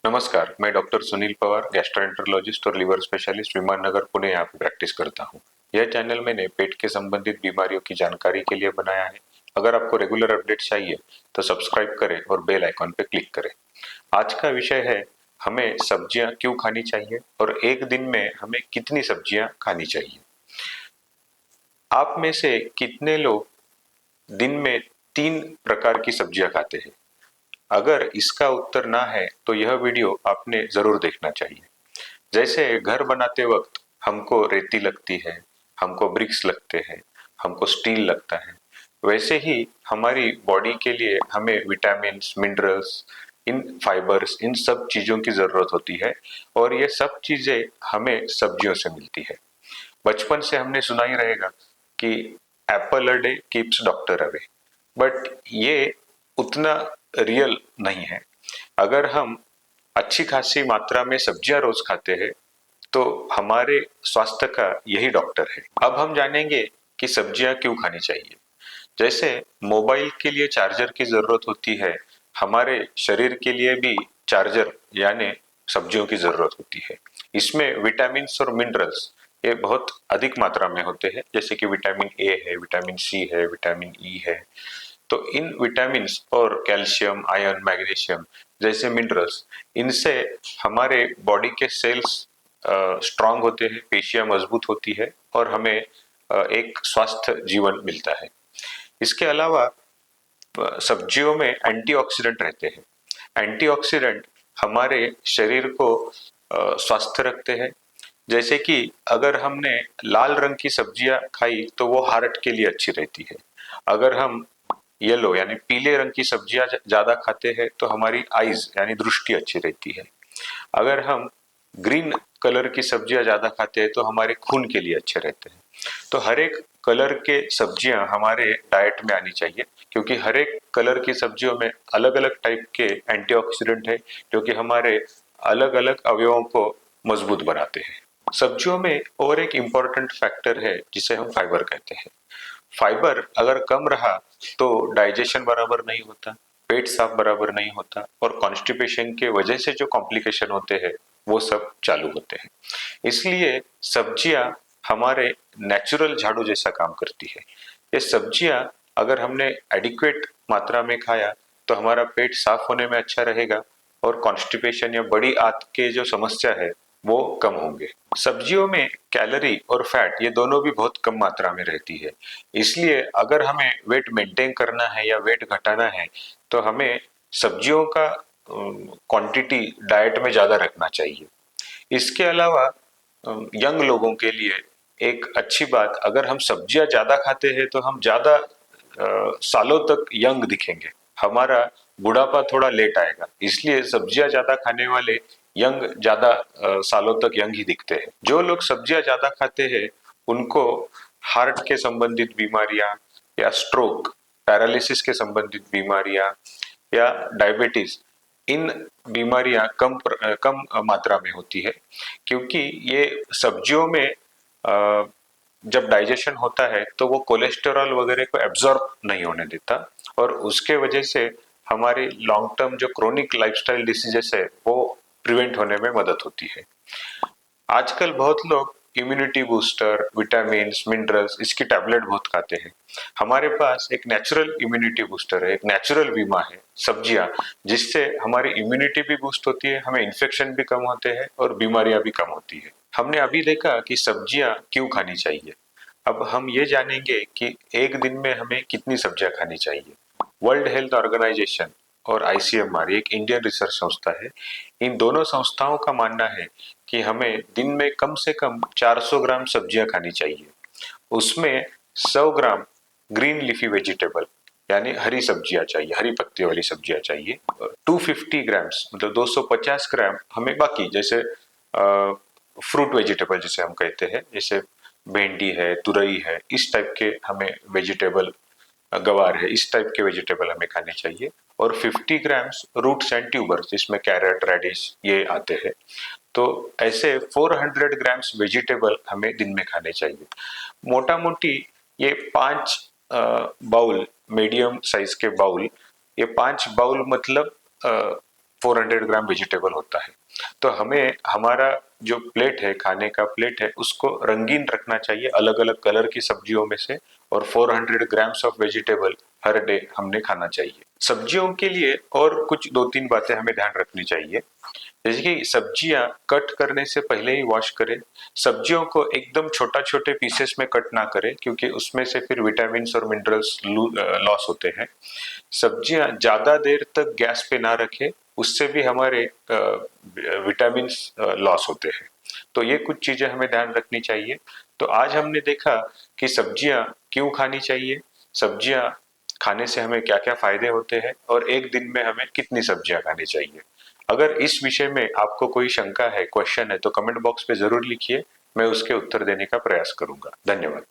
नमस्कार, मैं doctor Sunil Pawar, gastroenterologist और लिवर स्पेशलिस्ट, विमान नगर पुणे यहाँ पे प्रैक्टिस करता हूँ। यह चैनल मैंने पेट के संबंधित बीमारियों की जानकारी के लिए बनाया है। अगर आपको रेगुलर अपडेट चाहिए तो सब्सक्राइब करें और बेल आइकॉन पे क्लिक करें। आज का विषय है, हमें सब्जियां क्यों खानी चाहिए और एक दिन में हमें कितनी सब्जियां खानी चाहिए। आप में से कितने लोग दिन में 3 प्रकार की सब्जियां खाते हैं? अगर इसका उत्तर ना है तो यह वीडियो आपने जरूर देखना चाहिए। जैसे घर बनाते वक्त हमको रेती लगती है, हमको ब्रिक्स लगते हैं, हमको स्टील लगता है, वैसे ही हमारी बॉडी के लिए हमें विटामिन्स, मिनरल्स, इन फाइबर्स, इन सब चीजों की जरूरत होती है और ये सब चीजें हमें सब्जियों से मिलती है। बचपन से हमने सुना ही रहेगा कि Apple a day keeps doctor away, but ये उतना रियल नहीं है। अगर हम अच्छी खासी मात्रा में सब्जियां रोज खाते हैं तो हमारे स्वास्थ्य का यही डॉक्टर है। अब हम जानेंगे कि सब्जियां क्यों खानी चाहिए। जैसे मोबाइल के लिए चार्जर की जरूरत होती है, हमारे शरीर के लिए भी चार्जर यानी सब्जियों की जरूरत होती है। इसमें विटामिन और मिनरल्स ये बहुत अधिक मात्रा में होते हैं, जैसे कि विटामिन ए है, विटामिन सी है, विटामिन ई है। तो इन विटामिन्स और कैल्शियम, आयरन, मैग्नीशियम जैसे मिनरल्स, इनसे हमारे बॉडी के सेल्स स्ट्रांग होते हैं, पेशियां मजबूत होती है और हमें एक स्वस्थ जीवन मिलता है। इसके अलावा सब्जियों में एंटीऑक्सीडेंट रहते हैं। एंटीऑक्सीडेंट हमारे शरीर को स्वस्थ रखते हैं। जैसे कि अगर हमने लाल रंग की सब्जियां खाई तो वो हार्ट के लिए अच्छी रहती है। अगर हम येलो यानी पीले रंग की सब्जियां ज्यादा खाते हैं तो हमारी आईज यानी दृष्टि अच्छी रहती है। अगर हम ग्रीन कलर की सब्जियां ज्यादा खाते हैं तो हमारे खून के लिए अच्छे रहते हैं। तो हर एक कलर के सब्जियां हमारे डाइट में आनी चाहिए, क्योंकि हर एक कलर की सब्जियों में अलग अलग टाइप के एंटीऑक्सीडेंट है जो कि हमारे अलग अलग अवयवों को मजबूत बनाते हैं। सब्जियों में और एक इम्पॉर्टेंट फैक्टर है जिसे हम फाइबर कहते हैं। फाइबर अगर कम रहा तो डाइजेशन बराबर नहीं होता, पेट साफ बराबर नहीं होता और कॉन्स्टिपेशन के वजह से जो कॉम्प्लिकेशन होते हैं वो सब चालू होते हैं। इसलिए सब्जियां हमारे नेचुरल झाड़ू जैसा काम करती है। ये सब्जियां अगर हमने एडिक्वेट मात्रा में खाया तो हमारा पेट साफ होने में अच्छा रहेगा और कॉन्स्टिपेशन या बड़ी आंत के जो समस्या है वो कम होंगे। सब्जियों में कैलोरी और फैट ये दोनों भी बहुत कम मात्रा में रहती है। इसलिए अगर हमें वेट मेंटेन करना है या वेट घटाना है तो हमें सब्जियों का क्वांटिटी डाइट में ज्यादा रखना चाहिए। इसके अलावा यंग लोगों के लिए एक अच्छी बात, अगर हम सब्जियां ज्यादा खाते हैं तो हम ज्यादा सालों तक यंग दिखेंगे, हमारा बुढ़ापा थोड़ा लेट आएगा। इसलिए सब्जियां ज्यादा खाने वाले यंग ज्यादा सालों तक यंग ही दिखते हैं। जो लोग सब्जियां ज्यादा खाते हैं उनको हार्ट के संबंधित बीमारियां या स्ट्रोक, पैरालिसिस के संबंधित बीमारियां या डायबिटीज, इन बीमारियां कम मात्रा में होती है, क्योंकि ये सब्जियों में जब डाइजेशन होता है तो वो कोलेस्टेरॉल वगैरह को एब्जॉर्ब नहीं होने देता और उसके वजह से हमारी लॉन्ग टर्म जो क्रोनिक लाइफस्टाइल डिसीजेस है वो प्रिवेंट होने में मदद होती है। आजकल बहुत लोग इम्यूनिटी बूस्टर, विटामिन, मिनरल्स इसकी टैबलेट बहुत खाते हैं। हमारे पास एक नेचुरल इम्यूनिटी बूस्टर है, एक नेचुरल बीमा है सब्जियां, जिससे हमारी इम्यूनिटी भी बूस्ट होती है, हमें इन्फेक्शन भी कम होते हैं और बीमारियां भी कम होती है। हमने अभी देखा कि सब्जियां क्यों खानी चाहिए। अब हम ये जानेंगे कि एक दिन में हमें कितनी सब्जियां खानी चाहिए। वर्ल्ड हेल्थ ऑर्गेनाइजेशन और आईसीएमआर एक इंडियन रिसर्च संस्था है। इन दोनों संस्थाओं का मानना है कि हमें दिन में कम से कम 400 ग्राम सब्जियां खानी चाहिए। उसमें 100 ग्राम ग्रीन लीफी वेजिटेबल यानी हरी सब्जियां चाहिए, हरी पत्तियों वाली सब्जियां चाहिए। 250 ग्राम्स मतलब 250 ग्राम हमें बाकी जैसे फ्रूट वेजिटेबल जिसे हम कहते हैं, जैसे भिंडी है, तुरई है, इस टाइप के हमें वेजिटेबल, गवार है, इस टाइप के वेजिटेबल हमें खाने चाहिए। और 50 ग्राम्स रूट्स एंड ट्यूबर्स जिसमें कैरेट, रेडिश ये आते हैं। तो ऐसे 400 ग्राम्स वेजिटेबल हमें दिन में खाने चाहिए। मोटा मोटी ये 5 बाउल, मीडियम साइज के बाउल, ये 5 बाउल मतलब 400 ग्राम वेजिटेबल होता है। तो हमें हमारा जो प्लेट है, खाने का प्लेट है, उसको रंगीन रखना चाहिए अलग अलग कलर की सब्जियों में से, और 400 grams of vegetable her day हमने खाना चाहिए। सब्जियों के लिए और कुछ 2-3 बातें हमें ध्यान रखनी चाहिए, जैसे कि सब्जियां कट करने से पहले ही वॉश करें। सब्जियों को एकदम छोटा छोटे पीसेस में कट ना करें, क्योंकि उसमें से फिर विटामिन और मिनरल्स लॉस होते हैं। सब्जियां ज्यादा देर तक गैस पे ना रखें, उससे भी हमारे विटामिन लॉस होते हैं। तो ये कुछ चीजें हमें ध्यान रखनी चाहिए। तो आज हमने देखा कि सब्जियां क्यों खानी चाहिए, सब्जियां खाने से हमें क्या क्या फायदे होते हैं, और एक दिन में हमें कितनी सब्जियां खानी चाहिए। अगर इस विषय में आपको कोई शंका है, क्वेश्चन है, तो कमेंट बॉक्स पे जरूर लिखिए, मैं उसके उत्तर देने का प्रयास करूंगा। धन्यवाद।